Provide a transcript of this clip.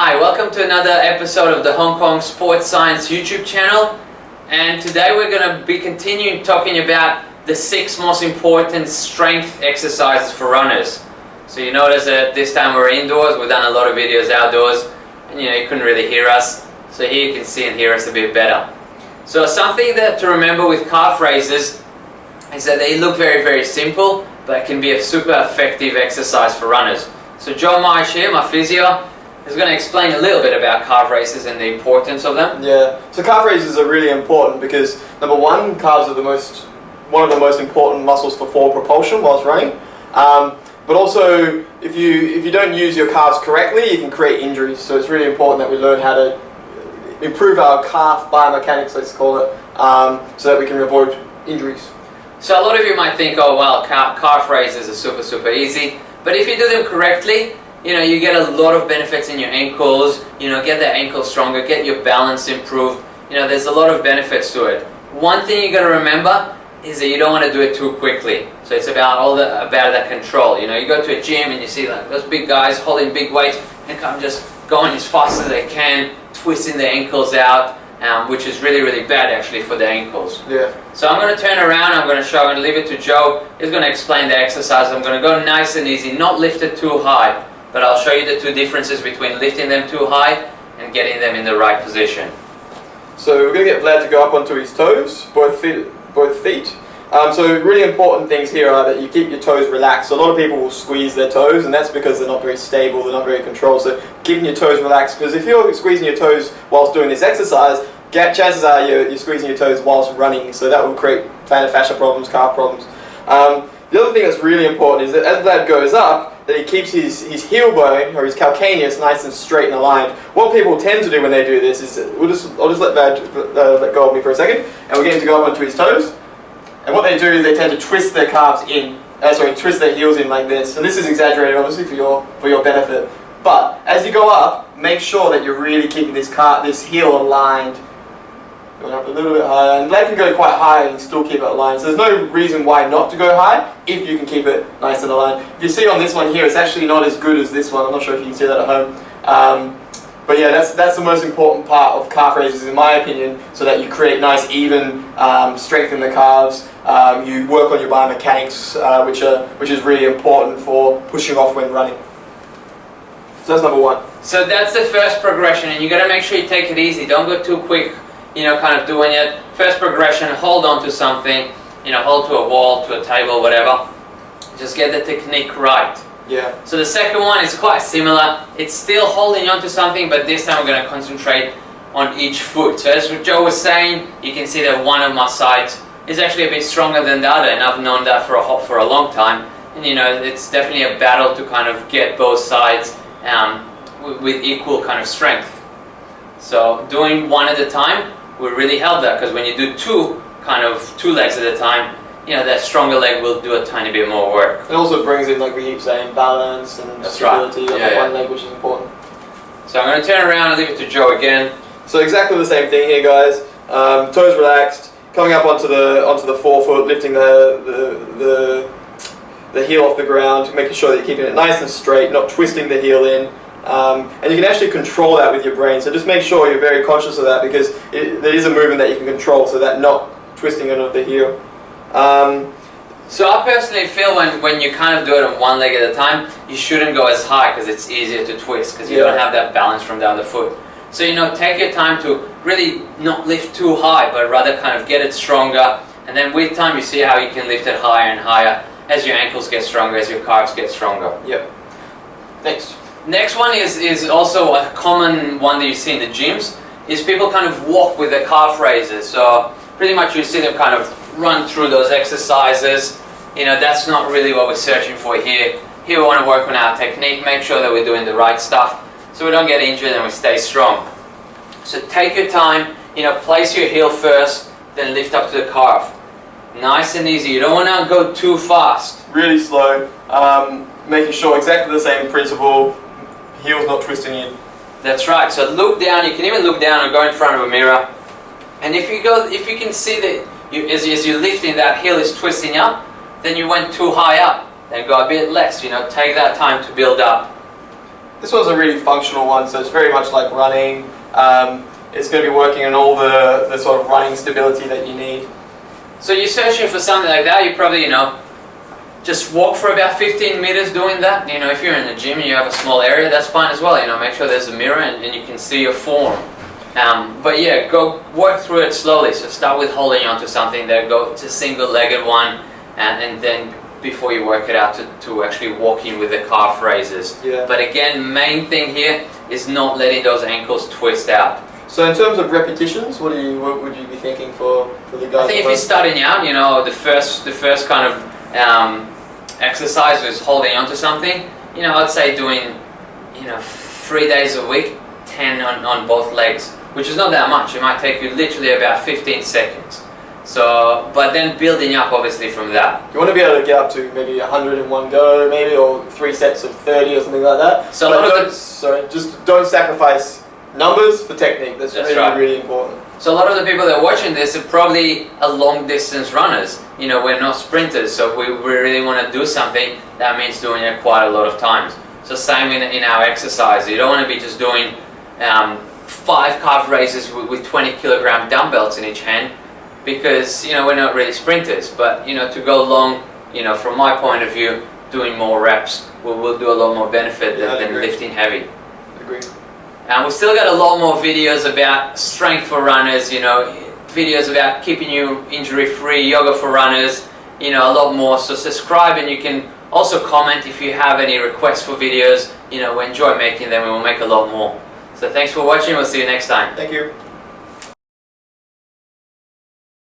Hi, welcome to another episode of the Hong Kong Sports Science YouTube channel, and today we're going to be continuing talking about the 6 most important strength exercises for runners. So you notice that this time we're indoors. We've done a lot of videos outdoors and you couldn't really hear us, so here you can see and hear us a bit better. So something that to remember with calf raises is that they look very simple, but it can be a super effective exercise for runners. So Joe Marsh here, my physio, is going to explain a little bit about calf raises and the importance of them. Yeah, so calf raises are really important because number one, calves are one of the most important muscles for forward propulsion whilst running. But also, if you don't use your calves correctly, you can create injuries. So it's really important that we learn how to improve our calf biomechanics, let's call it, so that we can avoid injuries. So a lot of you might think, oh well, calf raises are super easy. But if you do them correctly, you get a lot of benefits in your ankles, get the ankles stronger, get your balance improved. There's a lot of benefits to it. One thing you got to remember is that you don't want to do it too quickly. So it's about that control. You go to a gym and you see like those big guys holding big weights and kind of just going as fast as they can, twisting their ankles out, which is really bad actually for the ankles. Yeah. So I'm going to turn around, I'm going to leave it to Joe. He's going to explain the exercise. I'm going to go nice and easy, not lift it too high. But I'll show you the 2 differences between lifting them too high and getting them in the right position. So we're going to get Vlad to go up onto his toes, both feet. So really important things here are that you keep your toes relaxed. So a lot of people will squeeze their toes, and that's because they're not very stable, they're not very controlled. So keeping your toes relaxed, because if you're squeezing your toes whilst doing this exercise, chances are you're squeezing your toes whilst running. So that will create plantar fascia problems, calf problems. The other thing that's really important is that as Vlad goes up, that he keeps his heel bone, or his calcaneus, nice and straight and aligned. What people tend to do when they do this is, I'll just let Vlad let go of me for a second, and we're getting to go up onto his toes. And what they do is they tend to twist their calves in, twist their heels in like this. And this is exaggerated, obviously, for your benefit. But as you go up, make sure that you're really keeping this heel aligned. Going up a little bit higher, and Vlad can go quite high and still keep it aligned. So there's no reason why not to go high if you can keep it nice and aligned. If you see on this one here, it's actually not as good as this one. I'm not sure if you can see that at home. But yeah, that's the most important part of calf raises, in my opinion, so that you create nice, even strength in the calves. You work on your biomechanics, which is really important for pushing off when running. So that's number one. So that's the first progression, and you got to make sure you take it easy. Don't go too quick. Kind of doing it. First progression, hold on to something, hold to a wall, to a table, whatever. Just get the technique right. Yeah. So the second one is quite similar. It's still holding on to something, but this time we're going to concentrate on each foot. So as Joe was saying, you can see that one of my sides is actually a bit stronger than the other, and I've known that for a long time. And it's definitely a battle to kind of get both sides with equal kind of strength. So doing one at a time will really help that, because when you do two legs at a time, that stronger leg will do a tiny bit more work. It also brings in, like we keep saying, balance and stability on one leg, which is important. So I'm going to turn around and leave it to Joe again. So exactly the same thing here, guys. Toes relaxed, coming up onto the forefoot, lifting the heel off the ground, making sure that you're keeping it nice and straight, not twisting the heel in. And you can actually control that with your brain, so just make sure you're very conscious of that, because there is a movement that you can control, so that not twisting of the heel. So I personally feel when you kind of do it on one leg at a time, you shouldn't go as high, because it's easier to twist, because you don't have that balance from the other foot. So take your time to really not lift too high, but rather kind of get it stronger, and then with time you see how you can lift it higher and higher as your ankles get stronger, as your calves get stronger. Yep. Next one is also a common one that you see in the gyms, is people kind of walk with their calf raises. So pretty much you see them kind of run through those exercises. That's not really what we're searching for here. Here we want to work on our technique, make sure that we're doing the right stuff so we don't get injured and we stay strong. So take your time, place your heel first, then lift up to the calf. Nice and easy. You don't want to go too fast. Really slow, making sure exactly the same principle. Heel's not twisting in. That's right. So look down. You can even look down and go in front of a mirror. And if you can see that as you're lifting, that heel is twisting up, then you went too high up. Then go a bit less. Take that time to build up. This one's a really functional one, so it's very much like running. It's going to be working on all the sort of running stability that you need. So you're searching for something like that, you probably, just walk for about 15 meters doing that. If you're in the gym and you have a small area, that's fine as well. Make sure there's a mirror and you can see your form. But yeah, go work through it slowly. So start with holding onto something, then go to single-legged one, and then before you work it out to actually walking with the calf raises. Yeah. But again, main thing here is not letting those ankles twist out. So in terms of repetitions, what would you be thinking for the guys? I think if you're starting out, the first kind of exercise is holding onto something. I'd say doing 3 days a week, 10 on both legs, which is not that much. It might take you literally about 15 seconds. So, but then building up obviously from that. You want to be able to get up to maybe 100 in one go, maybe, or 3 sets of 30 or something like that. So just don't sacrifice numbers for technique. That's really, right. really important. So a lot of the people that are watching this are probably long distance runners. We're not sprinters, so if we really want to do something, that means doing it quite a lot of times. So same in our exercise. You don't want to be just doing 5 calf raises with 20 kilogram dumbbells in each hand, because we're not really sprinters. But to go long, from my point of view, doing more reps will do a lot more benefit than lifting heavy. Agree. And we've still got a lot more videos about strength for runners, videos about keeping you injury free, yoga for runners, a lot more. So subscribe, and you can also comment if you have any requests for videos. We enjoy making them, and we'll make a lot more. So thanks for watching, we'll see you next time. Thank you.